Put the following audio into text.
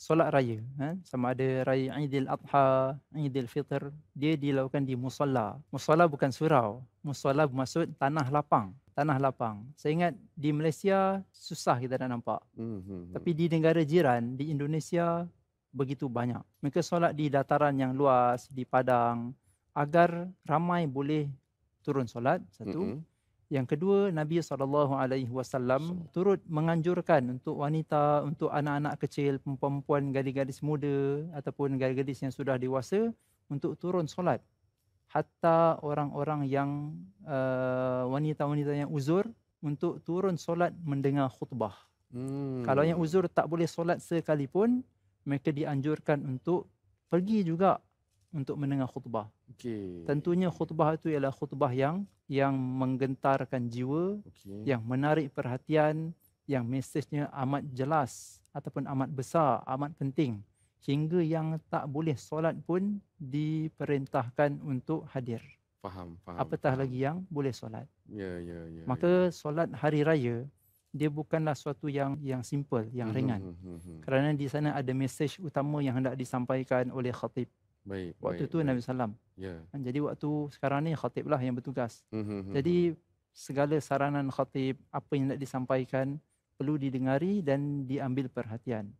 solat raya, sama ada raya Aidil Adha, Aidil Fitr, dia dilakukan di musalla. Musalla bukan surau. Musalla bermaksud tanah lapang. Tanah lapang. Saya ingat di Malaysia susah kita nak nampak. Tapi di negara jiran, di Indonesia, begitu banyak. Mereka solat di dataran yang luas, di padang, agar ramai boleh turun solat, satu. Yang kedua, Nabi SAW turut menganjurkan untuk wanita, untuk anak-anak kecil, perempuan, gadis-gadis muda ataupun gadis-gadis yang sudah dewasa untuk turun solat. Hatta orang-orang yang wanita-wanita yang uzur untuk turun solat mendengar khutbah. Kalau yang uzur tak boleh solat sekalipun, mereka dianjurkan untuk pergi juga untuk mendengar khutbah. Tentunya khutbah itu ialah khutbah yang menggentarkan jiwa, yang menarik perhatian, yang mesejnya amat jelas ataupun amat besar, amat penting. Hingga yang tak boleh solat pun diperintahkan untuk hadir. Faham. Apatah lagi yang boleh solat. Ya. Maka solat hari raya, dia bukanlah suatu yang simple, yang ringan. Kerana di sana ada mesej utama yang hendak disampaikan oleh khatib. Waktu itu Nabi SAW. Jadi waktu sekarang ni khatiblah yang bertugas. Jadi segala saranan khatib, apa yang nak disampaikan, perlu didengari dan diambil perhatian.